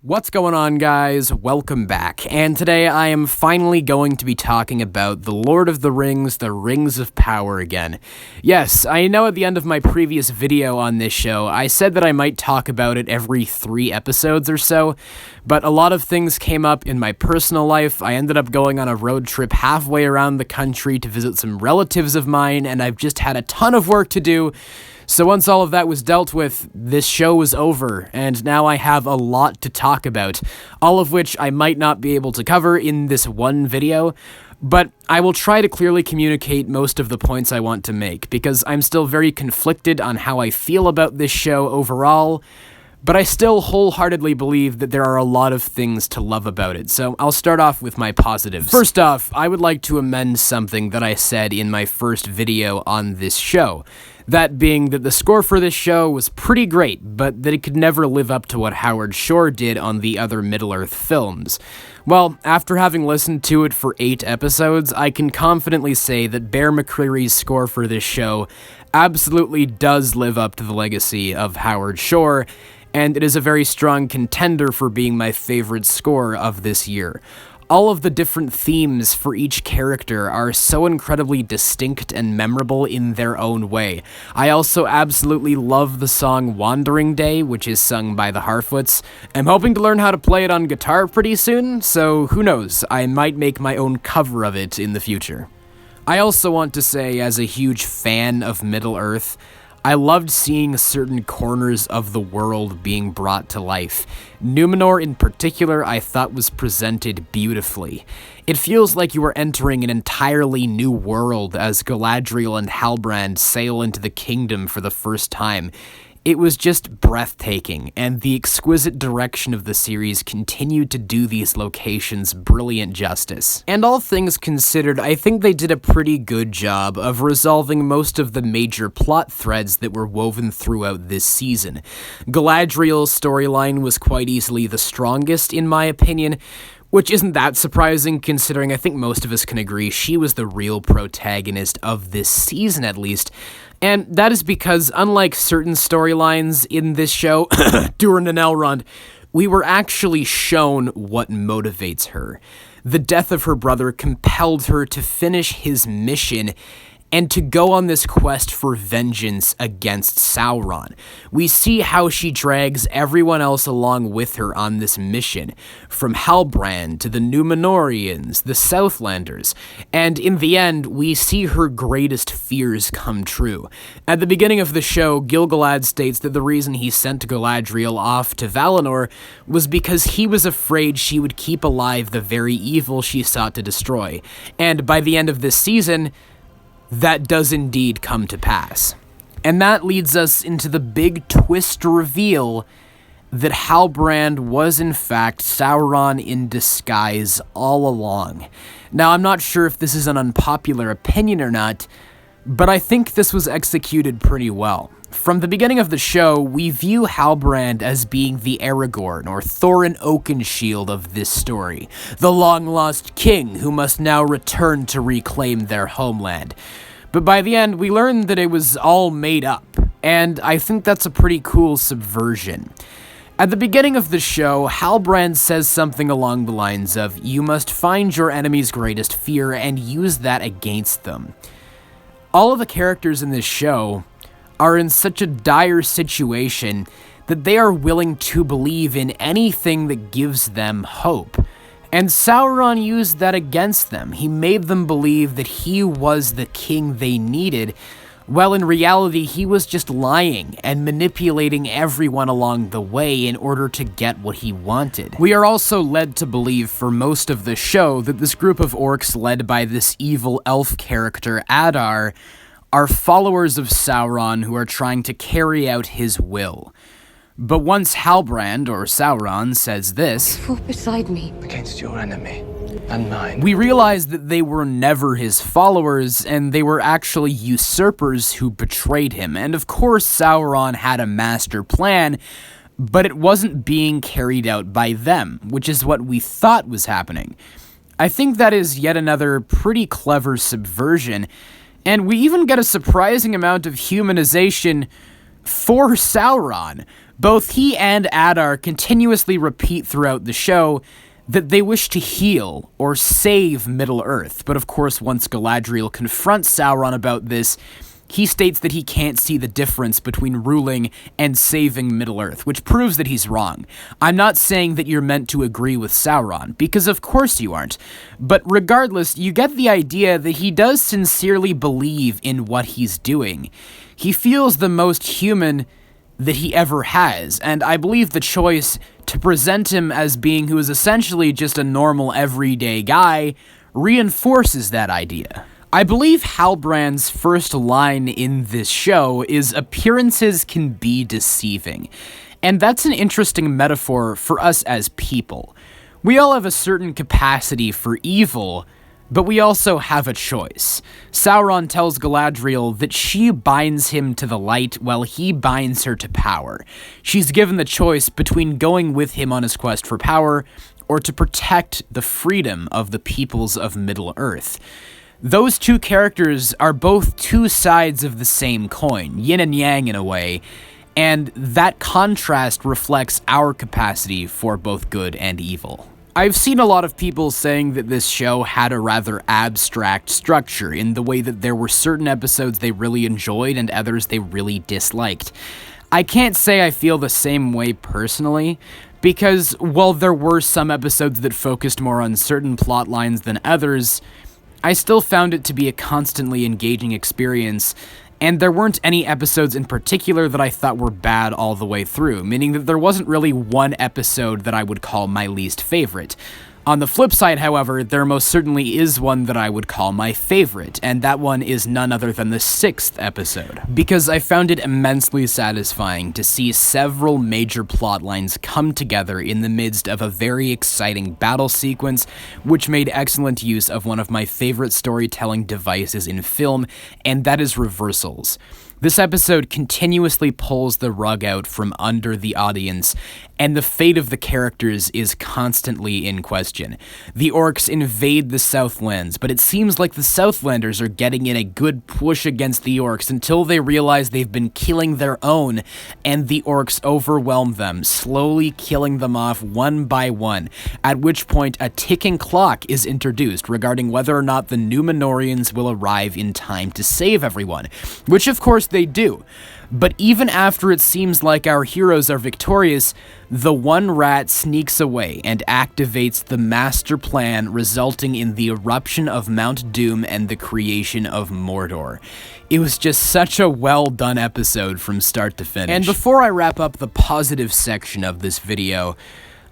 What's going on, guys? Welcome back, and today I am finally going to be talking about The Lord of the Rings, The Rings of Power again. Yes, I know at the end of my previous video on this show, I said that I might talk about it every 3 episodes or so, but a lot of things came up in my personal life. I ended up going on a road trip halfway around the country to visit some relatives of mine, and I've just had a ton of work to do. So once all of that was dealt with, this show was over, and now I have a lot to talk about, all of which I might not be able to cover in this one video, but I will try to clearly communicate most of the points I want to make, because I'm still very conflicted on how I feel about this show overall, but I still wholeheartedly believe that there are a lot of things to love about it, so I'll start off with my positives. First off, I would like to amend something that I said in my first video on this show. That being that the score for this show was pretty great, but that it could never live up to what Howard Shore did on the other Middle-earth films. Well, after having listened to it for 8 episodes, I can confidently say that Bear McCreary's score for this show absolutely does live up to the legacy of Howard Shore, and it is a very strong contender for being my favorite score of this year. All of the different themes for each character are so incredibly distinct and memorable in their own way. I also absolutely love the song Wandering Day, which is sung by the Harfoots. I'm hoping to learn how to play it on guitar pretty soon, so who knows, I might make my own cover of it in the future. I also want to say, as a huge fan of Middle-earth, I loved seeing certain corners of the world being brought to life. Numenor in particular I thought was presented beautifully. It feels like you are entering an entirely new world as Galadriel and Halbrand sail into the kingdom for the first time. It was just breathtaking, and the exquisite direction of the series continued to do these locations brilliant justice. And all things considered, I think they did a pretty good job of resolving most of the major plot threads that were woven throughout this season. Galadriel's storyline was quite easily the strongest, in my opinion, which isn't that surprising considering I think most of us can agree she was the real protagonist of this season at least. And that is because, unlike certain storylines in this show, Durin and Elrond, we were actually shown what motivates her. The death of her brother compelled her to finish his mission and to go on this quest for vengeance against Sauron. We see how she drags everyone else along with her on this mission, from Halbrand to the Númenóreans, the Southlanders, and in the end, we see her greatest fears come true. At the beginning of the show, Gil-galad states that the reason he sent Galadriel off to Valinor was because he was afraid she would keep alive the very evil she sought to destroy, and by the end of this season, that does indeed come to pass. And that leads us into the big twist reveal that Halbrand was in fact Sauron in disguise all along. Now, I'm not sure if this is an unpopular opinion or not, but I think this was executed pretty well. From the beginning of the show, we view Halbrand as being the Aragorn, or Thorin Oakenshield of this story, the long-lost king who must now return to reclaim their homeland. But by the end, we learn that it was all made up, and I think that's a pretty cool subversion. At the beginning of the show, Halbrand says something along the lines of, "You must find your enemy's greatest fear and use that against them." All of the characters in this show are in such a dire situation that they are willing to believe in anything that gives them hope. And Sauron used that against them. He made them believe that he was the king they needed, while in reality he was just lying and manipulating everyone along the way in order to get what he wanted. We are also led to believe for most of the show that this group of orcs led by this evil elf character, Adar, are followers of Sauron who are trying to carry out his will. But once Halbrand, or Sauron, says this, "Fought beside me against your enemy and mine," we realize that they were never his followers, and they were actually usurpers who betrayed him. And of course Sauron had a master plan, but it wasn't being carried out by them, which is what we thought was happening. I think that is yet another pretty clever subversion, and we even get a surprising amount of humanization for Sauron. Both he and Adar continuously repeat throughout the show that they wish to heal or save Middle-earth, but of course once Galadriel confronts Sauron about this, he states that he can't see the difference between ruling and saving Middle-earth, which proves that he's wrong. I'm not saying that you're meant to agree with Sauron, because of course you aren't. But regardless, you get the idea that he does sincerely believe in what he's doing. He feels the most human that he ever has, and I believe the choice to present him as being who is essentially just a normal, everyday guy reinforces that idea. I believe Halbrand's first line in this show is appearances can be deceiving, and that's an interesting metaphor for us as people. We all have a certain capacity for evil, but we also have a choice. Sauron tells Galadriel that she binds him to the light while he binds her to power. She's given the choice between going with him on his quest for power or to protect the freedom of the peoples of Middle-earth. Those two characters are both two sides of the same coin, yin and yang in a way, and that contrast reflects our capacity for both good and evil. I've seen a lot of people saying that this show had a rather abstract structure in the way that there were certain episodes they really enjoyed and others they really disliked. I can't say I feel the same way personally, because while there were some episodes that focused more on certain plot lines than others, I still found it to be a constantly engaging experience, and there weren't any episodes in particular that I thought were bad all the way through, meaning that there wasn't really one episode that I would call my least favorite. On the flip side, however, there most certainly is one that I would call my favorite, and that one is none other than the 6th episode, because I found it immensely satisfying to see several major plot lines come together in the midst of a very exciting battle sequence, which made excellent use of one of my favorite storytelling devices in film, and that is reversals. This episode continuously pulls the rug out from under the audience, and the fate of the characters is constantly in question. The orcs invade the Southlands, but it seems like the Southlanders are getting in a good push against the orcs until they realize they've been killing their own, and the orcs overwhelm them, slowly killing them off one by one, at which point a ticking clock is introduced regarding whether or not the Númenóreans will arrive in time to save everyone, which of course they do. But even after it seems like our heroes are victorious, the one rat sneaks away and activates the master plan, resulting in the eruption of Mount Doom and the creation of Mordor. It was just such a well-done episode from start to finish. And before I wrap up the positive section of this video,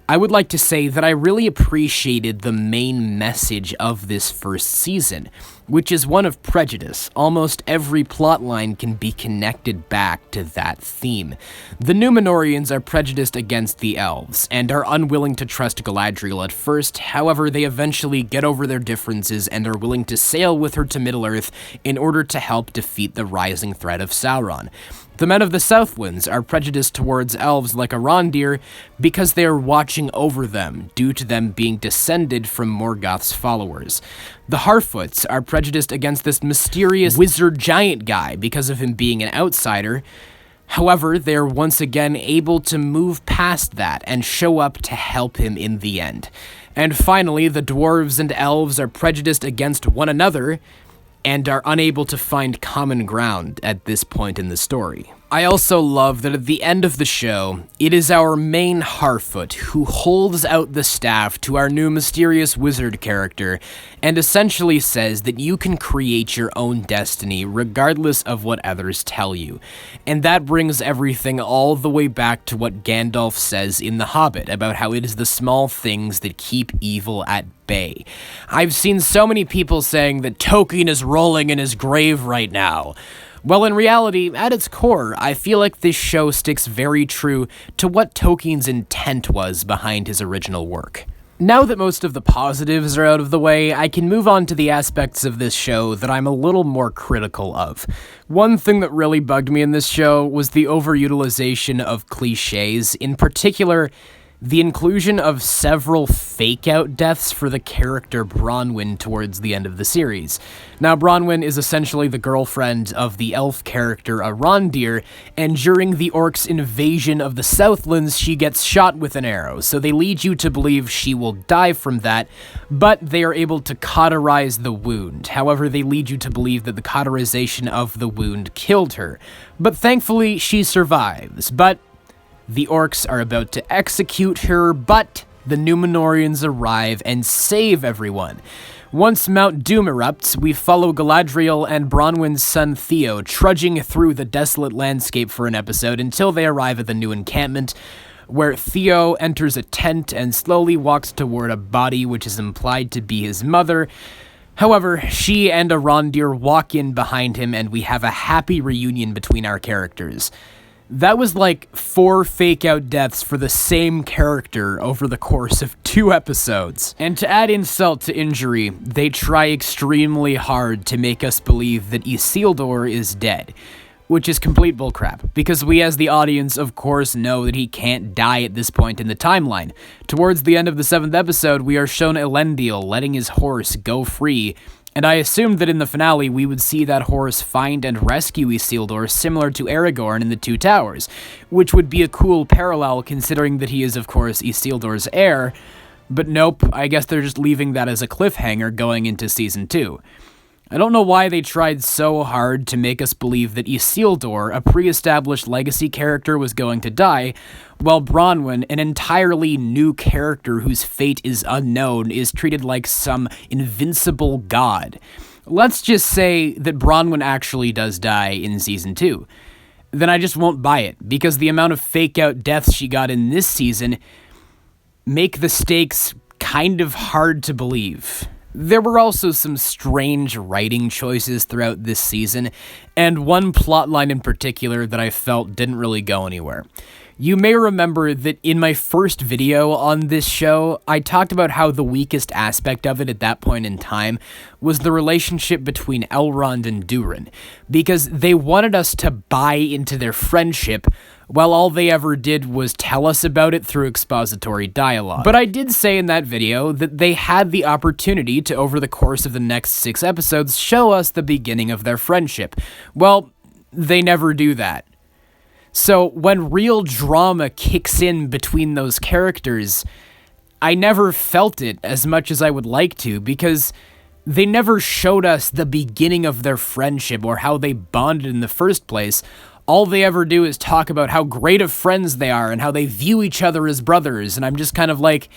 I would like to say that I really appreciated the main message of this first season, which is one of prejudice. Almost every plotline can be connected back to that theme. The Númenóreans are prejudiced against the elves, and are unwilling to trust Galadriel at first. However, they eventually get over their differences and are willing to sail with her to Middle-earth in order to help defeat the rising threat of Sauron. The men of the Southlands are prejudiced towards elves like Arondir because they are watching over them, due to them being descended from Morgoth's followers. The Harfoots are prejudiced against this mysterious wizard giant guy because of him being an outsider. However, they are once again able to move past that and show up to help him in the end. And finally, the dwarves and elves are prejudiced against one another and are unable to find common ground at this point in the story. I also love that at the end of the show, it is our main Harfoot who holds out the staff to our new mysterious wizard character and essentially says that you can create your own destiny regardless of what others tell you. And that brings everything all the way back to what Gandalf says in The Hobbit about how it is the small things that keep evil at bay. I've seen so many people saying that Tolkien is rolling in his grave right now. Well, in reality, at its core, I feel like this show sticks very true to what Tolkien's intent was behind his original work. Now that most of the positives are out of the way, I can move on to the aspects of this show that I'm a little more critical of. One thing that really bugged me in this show was the overutilization of cliches, in particular, the inclusion of several fake-out deaths for the character Bronwyn towards the end of the series. Now, Bronwyn is essentially the girlfriend of the elf character Arondir, and during the orcs' invasion of the Southlands, she gets shot with an arrow, so they lead you to believe she will die from that, but they are able to cauterize the wound. However, they lead you to believe that the cauterization of the wound killed her. But thankfully, she survives, but the orcs are about to execute her, but the Númenóreans arrive and save everyone. Once Mount Doom erupts, we follow Galadriel and Bronwyn's son Theo trudging through the desolate landscape for an episode until they arrive at the new encampment, where Theo enters a tent and slowly walks toward a body which is implied to be his mother. However, she and Arondir walk in behind him and we have a happy reunion between our characters. That was like 4 fake-out deaths for the same character over the course of 2 episodes. And to add insult to injury, they try extremely hard to make us believe that Isildur is dead, which is complete bullcrap, because we as the audience of course know that he can't die at this point in the timeline. Towards the end of the 7th episode, we are shown Elendil letting his horse go free, and I assumed that in the finale we would see that horse find and rescue Isildur similar to Aragorn in the Two Towers, which would be a cool parallel considering that he is of course Isildur's heir, but nope, I guess they're just leaving that as a cliffhanger going into Season 2. I don't know why they tried so hard to make us believe that Isildur, a pre-established legacy character, was going to die, while Bronwyn, an entirely new character whose fate is unknown, is treated like some invincible god. Let's just say that Bronwyn actually does die in Season 2. Then I just won't buy it, because the amount of fake-out deaths she got in this season make the stakes kind of hard to believe. There were also some strange writing choices throughout this season, and one plotline in particular that I felt didn't really go anywhere. You may remember that in my first video on this show, I talked about how the weakest aspect of it at that point in time was the relationship between Elrond and Durin, because they wanted us to buy into their friendship, while all they ever did was tell us about it through expository dialogue. But I did say in that video that they had the opportunity to, over the course of the next 6 episodes, show us the beginning of their friendship. Well, they never do that. So when real drama kicks in between those characters, I never felt it as much as I would like to, because they never showed us the beginning of their friendship or how they bonded in the first place. All they ever do is talk about how great of friends they are and how they view each other as brothers, and I'm just kind of like,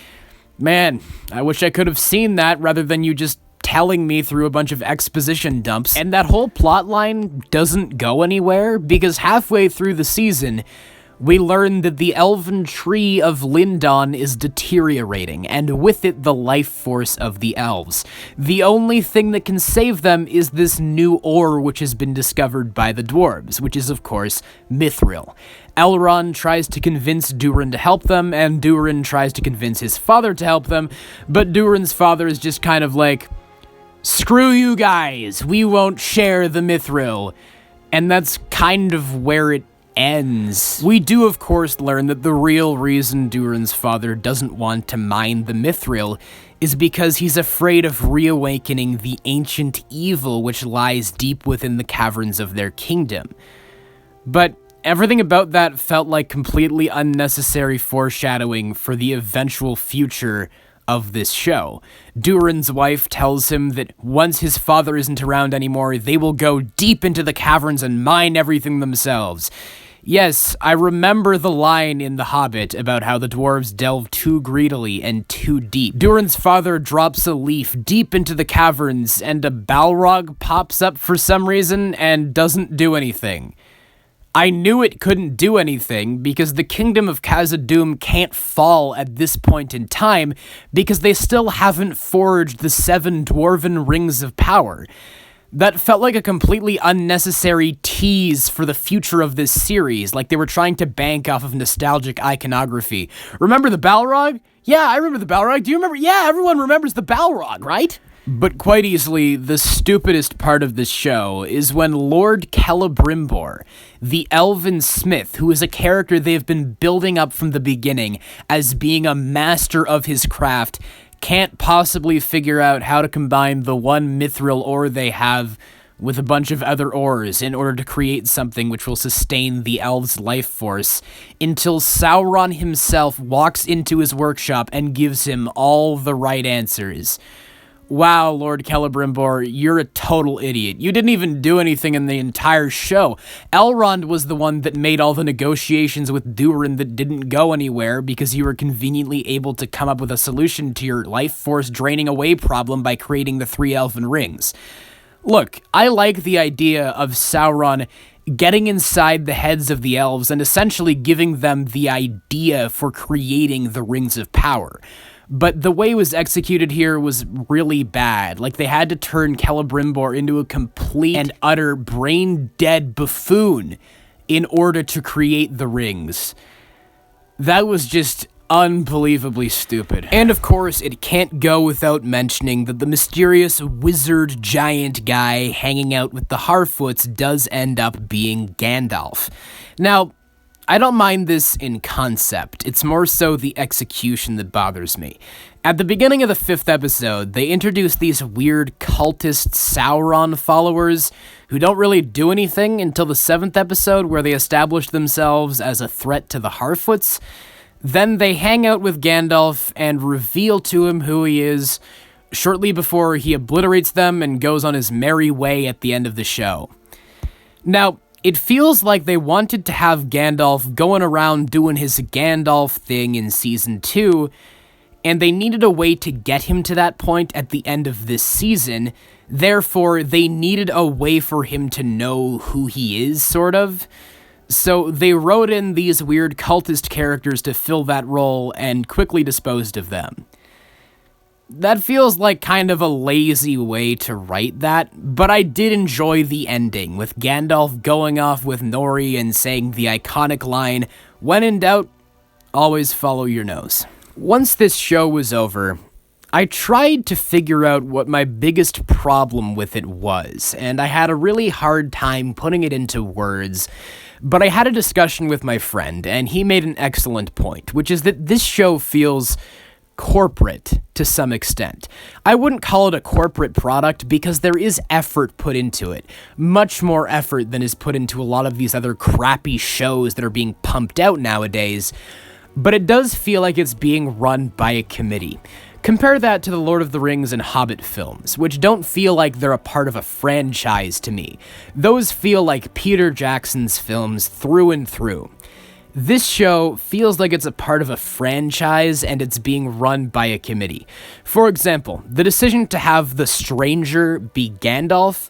man, I wish I could have seen that rather than you just telling me through a bunch of exposition dumps. And that whole plotline doesn't go anywhere, because halfway through the season, we learn that the elven tree of Lindon is deteriorating, and with it the life force of the elves. The only thing that can save them is this new ore which has been discovered by the dwarves, which is of course Mithril. Elrond tries to convince Durin to help them, and Durin tries to convince his father to help them, but Durin's father is just kind of like, screw you guys, we won't share the Mithril. And that's kind of where it ends. We do, of course, learn that the real reason Durin's father doesn't want to mine the Mithril is because he's afraid of reawakening the ancient evil which lies deep within the caverns of their kingdom. But everything about that felt like completely unnecessary foreshadowing for the eventual future of this show. Durin's wife tells him that once his father isn't around anymore, they will go deep into the caverns and mine everything themselves. Yes, I remember the line in The Hobbit about how the dwarves delve too greedily and too deep. Durin's father drops a leaf deep into the caverns, and a Balrog pops up for some reason and doesn't do anything. I knew it couldn't do anything because the kingdom of Khazad-dûm can't fall at this point in time because they still haven't forged the 7 dwarven rings of power. That felt like a completely unnecessary tease for the future of this series, like they were trying to bank off of nostalgic iconography. Remember the Balrog? Yeah, I remember the Balrog. Do you remember? Yeah, everyone remembers the Balrog, right? But quite easily, the stupidest part of this show is when Lord Celebrimbor, the elven smith, who is a character they've been building up from the beginning as being a master of his craft, can't possibly figure out how to combine the one mithril ore they have with a bunch of other ores in order to create something which will sustain the elves' life force, until Sauron himself walks into his workshop and gives him all the right answers. Wow, Lord Celebrimbor, you're a total idiot. You didn't even do anything in the entire show. Elrond was the one that made all the negotiations with Durin that didn't go anywhere because you were conveniently able to come up with a solution to your life force draining away problem by creating the 3 elven rings. Look, I like the idea of Sauron getting inside the heads of the elves and essentially giving them the idea for creating the Rings of Power. But the way it was executed here was really bad. Like, they had to turn Celebrimbor into a complete and utter brain-dead buffoon in order to create the rings. That was just unbelievably stupid. And of course, it can't go without mentioning that the mysterious wizard giant guy hanging out with the Harfoots does end up being Gandalf. Now, I don't mind this in concept, it's more so the execution that bothers me. At the beginning of the 5th episode, they introduced these weird cultist Sauron followers who don't really do anything until the 7th episode where they establish themselves as a threat to the Harfoots. Then they hang out with Gandalf and reveal to him who he is shortly before he obliterates them and goes on his merry way at the end of the show. Now, it feels like they wanted to have Gandalf going around doing his Gandalf thing in Season 2, and they needed a way to get him to that point at the end of this season. Therefore, they needed a way for him to know who he is, sort of. So they wrote in these weird cultist characters to fill that role and quickly disposed of them. That feels like kind of a lazy way to write that, but I did enjoy the ending, with Gandalf going off with Nori and saying the iconic line, "When in doubt, always follow your nose." Once this show was over, I tried to figure out what my biggest problem with it was, and I had a really hard time putting it into words, but I had a discussion with my friend, and he made an excellent point, which is that this show feels corporate to some extent. I wouldn't call it a corporate product because there is effort put into it. Much more effort than is put into a lot of these other crappy shows that are being pumped out nowadays. But it does feel like it's being run by a committee. Compare that to the Lord of the Rings and Hobbit films, which don't feel like they're a part of a franchise to me. Those feel like Peter Jackson's films through and through. This show feels like it's a part of a franchise and it's being run by a committee. For example, the decision to have the stranger be Gandalf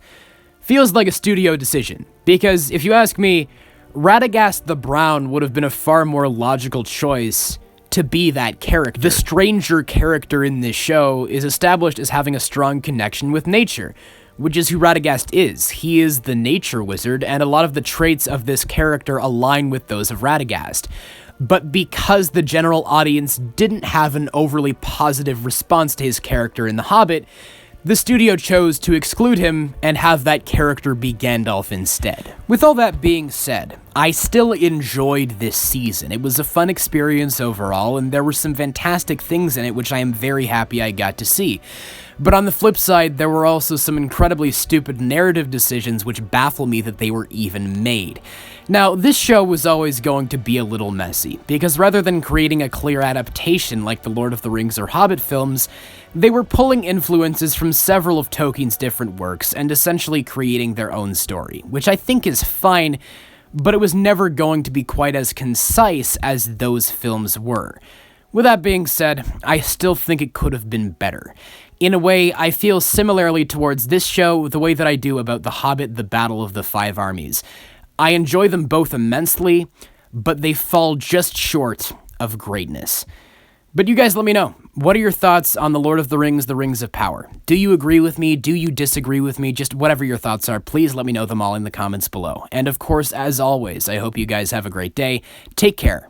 feels like a studio decision, because if you ask me, Radagast the Brown would have been a far more logical choice to be that character. The stranger character in this show is established as having a strong connection with nature, which is who Radagast is. He is the nature wizard, and a lot of the traits of this character align with those of Radagast. But because the general audience didn't have an overly positive response to his character in The Hobbit, the studio chose to exclude him and have that character be Gandalf instead. With all that being said, I still enjoyed this season. It was a fun experience overall, and there were some fantastic things in it which I am very happy I got to see. But on the flip side, there were also some incredibly stupid narrative decisions which baffle me that they were even made. Now, this show was always going to be a little messy, because rather than creating a clear adaptation like the Lord of the Rings or Hobbit films, they were pulling influences from several of Tolkien's different works and essentially creating their own story, which I think is fine, but it was never going to be quite as concise as those films were. With that being said, I still think it could have been better. In a way, I feel similarly towards this show the way that I do about The Hobbit, The Battle of the Five Armies. I enjoy them both immensely, but they fall just short of greatness. But you guys let me know. What are your thoughts on The Lord of the Rings, The Rings of Power? Do you agree with me? Do you disagree with me? Just whatever your thoughts are, please let me know them all in the comments below. And of course, as always, I hope you guys have a great day. Take care.